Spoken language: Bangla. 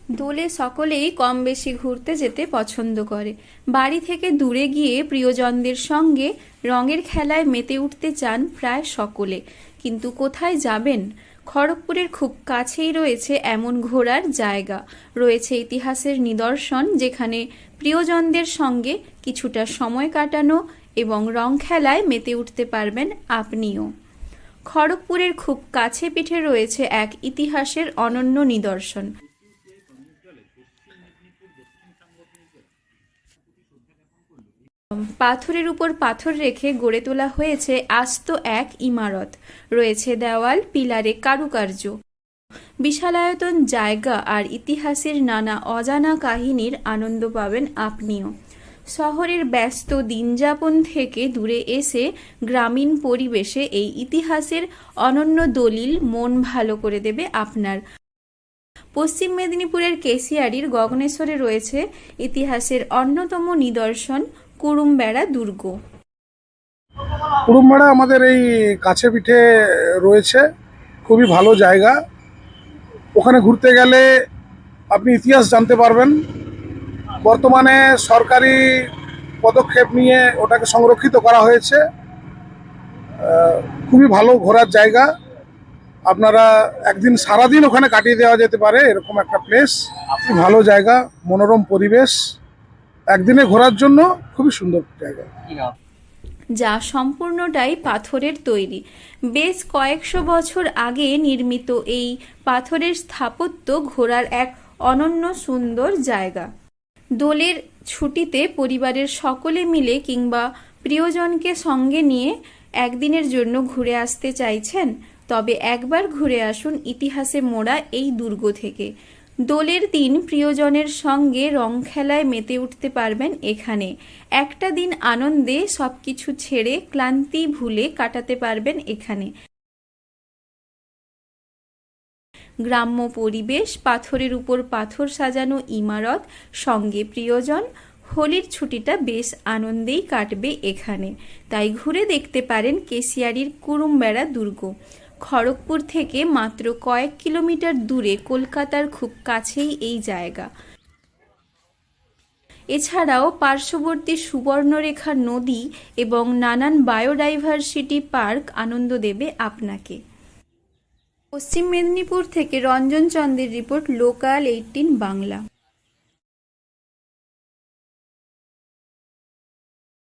দোলে সকলেই কম বেশি ঘুরতে যেতে পছন্দ করে। বাড়ি থেকে দূরে গিয়ে প্রিয়জনদের সঙ্গে রঙের খেলায় মেতে উঠতে চান প্রায় সকলে। কিন্তু কোথায় যাবেন? খড়গপুরের খুব কাছেই রয়েছে এমন ঘোরার জায়গা, রয়েছে ইতিহাসের নিদর্শন, যেখানে প্রিয়জনদের সঙ্গে কিছুটা সময় কাটানো এবং রং খেলায় মেতে উঠতে পারবেন আপনিও। খড়গপুরের খুব কাছে পিঠে রয়েছে এক ইতিহাসের অনন্য নিদর্শন। পাথরের উপর পাথর রেখে গড়ে তোলা হয়েছে আস্ত এক ইমারত। রয়েছে দেওয়াল, পিলারে কারুকার্য, বিশালায়তন জায়গা আর ইতিহাসের নানা অজানা কাহিনীর আনন্দ পাবেন আপনিও। শহরের ব্যস্ত দিনযাপন থেকে দূরে এসে গ্রামীণ পরিবেশে এই ইতিহাসের অনন্য দলিল মন ভালো করে দেবে আপনার। পশ্চিম মেদিনীপুরের কেশিয়াড়ির গগনেশ্বরে রয়েছে ইতিহাসের অন্যতম নিদর্শন কুরুমবেড়া দুর্গ। কুরুমবেড়া আমাদের এই কাছে পিঠে রয়েছে, খুবই ভালো জায়গা। ওখানে ঘুরতে গেলে আপনি ইতিহাস জানতে পারবেন। বর্তমানে সরকারি পদক্ষেপ নিয়ে ওটাকে সংরক্ষিত করা হয়েছে। খুবই ভালো ঘোরার জায়গা। আপনারা একদিন সারাদিন ওখানে কাটিয়ে দেওয়া যেতে পারে, এরকম একটা প্লেস। খুব ভালো জায়গা, মনোরম পরিবেশ, একদিনে ঘোরার জন্য খুবই সুন্দর জায়গা, যা সম্পূর্ণটাই পাথরের তৈরি। বেশ কয়েকশো বছর আগে নির্মিত এই পাথরের স্থাপত্য ঘোরার এক অনন্য সুন্দর জায়গা। দোলের ছুটিতে পরিবারের সকলে মিলে কিংবা প্রিয়জনকে সঙ্গে নিয়ে একদিনের জন্য ঘুরে আসতে চাইছেন? তবে একবার ঘুরে আসুন ইতিহাসে মোড়া এই দুর্গ থেকে। দোলের দিন প্রিয়জনের সঙ্গে রং খেলায় মেতে উঠতে পারবেন এখানে। একটা দিন আনন্দে সবকিছু ছেড়ে ক্লান্তি ভুলে কাটাতে পারবেন এখানে। গ্রাম্য পরিবেশ, পাথরের উপর পাথর সাজানো ইমারত, সঙ্গে প্রিয়জন, হোলির ছুটিটা বেশ আনন্দেই কাটবে এখানে। তাই ঘুরে দেখতে পারেন কেশিয়াড়ির কুরুমবেড়া দুর্গ। খড়গপুর থেকে মাত্র কয়েক কিলোমিটার দূরে, কলকাতার খুব কাছেই এই জায়গা। এছাড়াও পার্শ্ববর্তী সুবর্ণরেখা নদী এবং নানান বায়োডাইভার্সিটি পার্ক আনন্দ দেবে আপনাকে। পশ্চিম মেদিনীপুর থেকে রঞ্জন চন্দের রিপোর্ট, লোকাল 18 বাংলা।